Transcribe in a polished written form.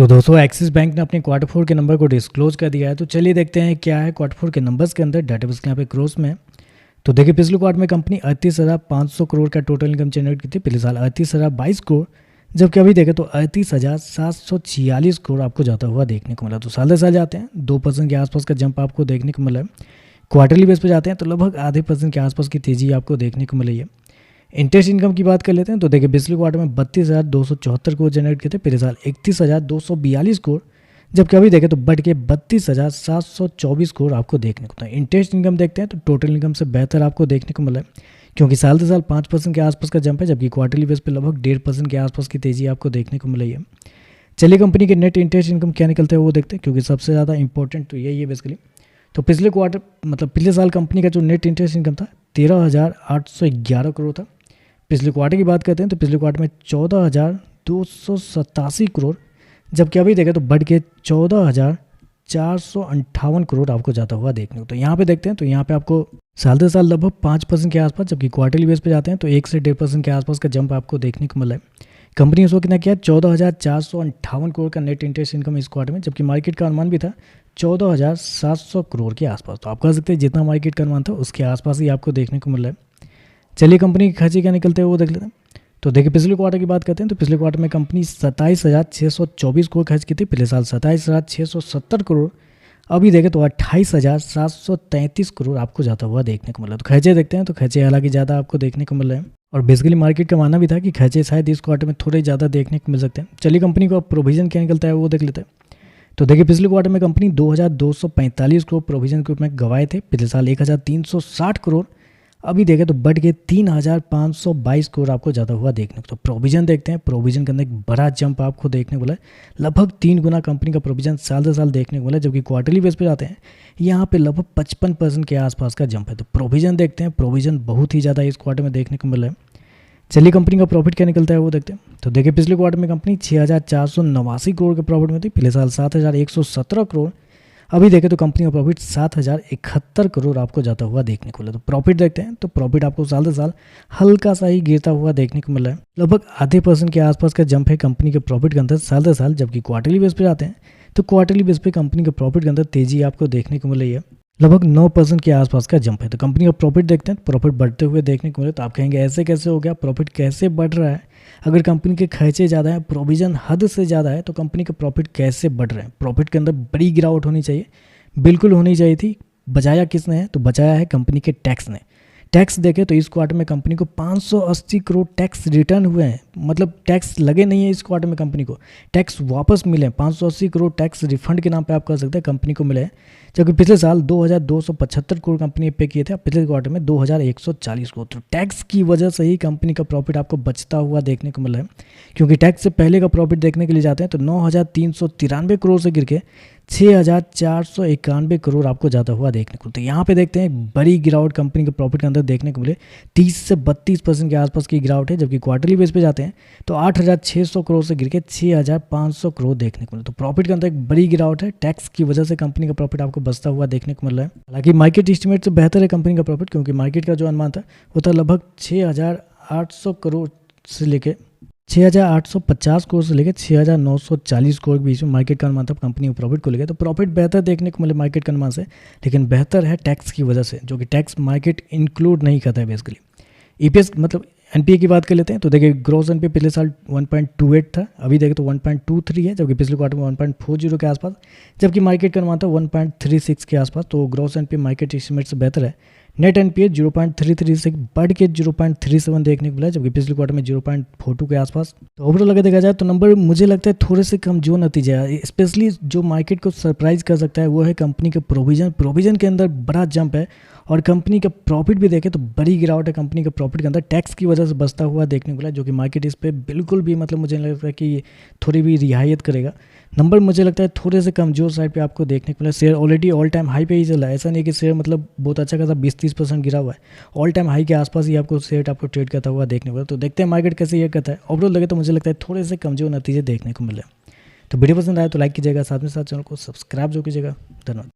तो दोस्तों axis bank ने अपने क्वार्टर फोर के नंबर को डिस्क्लोज कर दिया है। तो चलिए देखते हैं क्या है क्वार्टर फोर के नंबर्स के अंदर। डाटाबेस के यहाँ पे क्रोस में है। तो देखिए पिछले क्वार्टर में कंपनी 38,500 करोड़ का टोटल इनकम जनरेट की थी। पिछले साल 38,022 करोड़, जबकि अभी देखें तो 38,746 करोड़ आपको जाता हुआ देखने को मिला। तो साल दर साल जाते हैं 2% के आसपास का जंप आपको देखने को मिला है। क्वार्टरली बेस पे जाते हैं तो लगभग आधे % के आसपास की तेजी आपको देखने को मिली है। इंटरेस्ट इनकम की बात कर लेते हैं तो देखिए पिछले क्वार्टर में 32,274 करोड़ जनरेट किए थे। पिछले साल 31,242 करोड़, जबकि अभी देखें तो बढ़ के 32,724 करोड़ आपको देखने को मिला। इंटरेस्ट इनकम देखते हैं तो टोटल इनकम से बेहतर आपको देखने को मिला है, क्योंकि साल दर साल 5% के आसपास का जंप है, जबकि क्वार्टरली बेस पे लगभग 1.5% के आसपास की तेजी आपको देखने को मिली है। चलिए कंपनी के नेट इंटरेस्ट इनकम क्या निकलते हैं वो देखते हैं, क्योंकि सबसे ज़्यादा इंपॉर्टेंट तो यही है बेसिकली। तो पिछले क्वार्टर मतलब पिछले साल कंपनी का जो नेट इंटरेस्ट इनकम था 13,811 करोड़ था। पिछले क्वार्टर की बात करते हैं तो पिछले क्वार्टर में 14,287 करोड़, जबकि अभी देखें तो बढ़ के 14,458 करोड़ आपको जाता हुआ देखने को। तो यहाँ पे देखते हैं तो यहाँ पे आपको साल दर साल लगभग 5% के आसपास, जबकि क्वार्टरली बेस पे जाते हैं तो 1 से 1.5% के आसपास का जंप आपको देखने को मिला है। कंपनी उसको कितना किया 14,458 करोड़ का नेट इंटरेस्ट इनकम इस क्वार्टर में, जबकि मार्केट का अनुमान भी था 14,700 करोड़ के आसपास। तो आप कह सकते हैं जितना मार्केट का अनुमान था उसके आसपास ही आपको देखने को मिल रहा है। चलिए कंपनी के खर्चे क्या निकलते हैं वो देख लेते हैं। तो देखिए पिछले क्वार्टर की बात करते हैं तो पिछले क्वार्टर में कंपनी 27,624 करोड़ खर्च की थी। पिछले साल 27,670 करोड़, अभी देखें तो 28,733 करोड़ आपको जाता हुआ देखने को मिला। तो खर्चे देखते हैं तो खर्चे हालांकि ज़्यादा आपको देखने को मिल रहे हैं, और बेसिकली मार्केट का मानना भी था कि खर्चे शायद इस क्वार्टर में थोड़े ज़्यादा देखने को मिल सकते हैं। चलिए कंपनी को प्रोविजन क्या निकलता है वो देख लेते हैं। तो देखिए पिछले क्वार्टर में कंपनी 2,245 करोड़ प्रोविजन के रूप में गवाए थे। पिछले साल 1,360 करोड़, अभी देखें तो बढ़ के 3,522 करोड़ आपको ज़्यादा हुआ देखने को। तो प्रोविजन देखते हैं, प्रोविजन के अंदर एक बड़ा जंप आपको देखने को मिला है। लगभग 3 गुना कंपनी का प्रोविजन साल दर साल देखने को मिला है, जबकि क्वार्टरली बेस पे जाते हैं यहाँ पे लगभग 55% के आसपास का जंप है। तो प्रोविजन देखते हैं, प्रोविजन बहुत ही ज़्यादा इस क्वार्टर में देखने को मिला है। चलिए कंपनी का प्रॉफिट क्या निकलता है वो देखते हैं। तो देखिए पिछले क्वार्टर में कंपनी 6,489 करोड़ के प्रॉफिट में थी। पिछले साल 7,117 करोड़, अभी देखें तो कंपनी का प्रॉफिट 7,071 करोड़ आपको जाता हुआ देखने को मिला। तो प्रॉफिट देखते हैं तो प्रॉफिट आपको साल दर साल हल्का सा ही गिरता हुआ देखने को मिला है। लगभग आधे % के आसपास का जंप है कंपनी के प्रॉफिट के अंदर साल दर साल, जबकि क्वार्टरली बेस पे जाते हैं तो क्वार्टरली बेस पे कंपनी के प्रॉफिट के अंदर तेजी आपको देखने को मिल रही है। लगभग 9% के आसपास का जंप है। तो कंपनी का प्रॉफिट देखते हैं, प्रॉफिट बढ़ते हुए देखने को मिले। तो आप कहेंगे ऐसे कैसे हो गया, प्रॉफिट कैसे बढ़ रहा है? अगर कंपनी के खर्चे ज़्यादा हैं, प्रोविजन हद से ज़्यादा है, तो कंपनी का प्रॉफिट कैसे बढ़ रहा है? प्रॉफिट के अंदर बड़ी गिरावट होनी चाहिए, बिल्कुल होनी चाहिए थी। बचाया किसने है? तो बचाया है कंपनी के टैक्स ने। टैक्स देखें तो इस क्वार्टर में कंपनी को 580 करोड़ टैक्स रिटर्न हुए हैं, मतलब टैक्स लगे नहीं है इस क्वार्टर में, कंपनी को टैक्स वापस मिले। 580 करोड़ टैक्स रिफंड के नाम पे आप कह सकते हैं कंपनी को मिले हैं, जबकि पिछले साल 2,275 करोड़ कंपनी पे किए थे, अब पिछले क्वार्टर में 2,140 करोड़। तो टैक्स की वजह से ही कंपनी का प्रॉफिट आपको बचता हुआ देखने को मिला है, क्योंकि टैक्स से पहले का प्रॉफिट देखने के लिए जाते हैं तो 9,393 करोड़ से गिर के 6,491 करोड़ आपको जाता हुआ देखने को। तो यहाँ पे देखते हैं बड़ी गिरावट कंपनी के प्रॉफिट के अंदर देखने को मिले। 30 से 32% के आसपास की गिरावट है, जबकि क्वार्टरली बेस पे जाते हैं तो 8,600 करोड़ से गिर के 6,500 करोड़ देखने को मिले। तो प्रॉफिट के अंदर एक बड़ी गिरावट है, टैक्स की वजह से कंपनी का प्रॉफिट आपको बचता हुआ देखने को मिल रहा है। हालांकि मार्केट एस्टिमेट से बेहतर है कंपनी का प्रॉफिट, क्योंकि मार्केट का जो अनुमान था वो था लगभग 6,800 करोड़ से लेके 6,850 करोड़ से लेकर 6,940 करोड़ के बीच में मार्केट का अनुमान था कंपनी के प्रॉफिट को लेकर। तो प्रॉफिट बेहतर देखने को मिले मार्केट के अनुमान से, लेकिन बेहतर है टैक्स की वजह से, जो कि टैक्स मार्केट इंक्लूड नहीं करता है बेसिकली। ईपीएस मतलब एनपीए की बात कर लेते हैं तो देखिए ग्रोस एनपीए पिछले साल 1.28 था, अभी देखें तो 1.23 है, जबकि पिछले क्वार्टर में 1.40 के आसपास, जबकि मार्केट का अनुमान था 1.36 के आसपास। तो ग्रोस एनपीए मार्केट एस्टिमेट से बेहतर है। नेट एनपीए 0.33 से बढ़ के 0.37 देखने को मिला, जबकि पिछले क्वार्टर में 0.42 के आसपास। तो ओवरऑल अगर देखा जाए तो नंबर मुझे लगता है थोड़े से कमजोर नतीजा है। स्पेशली जो मार्केट को सरप्राइज कर सकता है वो है कंपनी के प्रोविजन के अंदर बड़ा जंप है, और कंपनी का प्रॉफिट भी देखें तो बड़ी गिरावट है कंपनी के प्रॉफिट के अंदर, टैक्स की वजह से बचता हुआ देखने को मिला, जो कि मार्केट इस पर बिल्कुल भी मतलब मुझे लगता है कि थोड़ी भी रियायत करेगा। नंबर मुझे लगता है थोड़े से कमजोर साइड पे आपको देखने को मिला। Share already all time high पे ही चला है, ऐसा नहीं कि शेयर मतलब बहुत अच्छा खासा 20-30% गिरा हुआ है, ऑल टाइम हाई के आसपास ही आपको शेयर आपको ट्रेड करता हुआ देखने को मिला। तो देखते हैं मार्केट कैसे ये करता है। ओवरऑल लगे तो मुझे लगता है थोड़े से कमजोर नतीजे देखने को मिले। तो वीडियो पसंद आया तो लाइक कीजिएगा, साथ में साथ चैनल को सब्सक्राइब जो कीजिएगा। धन्यवाद।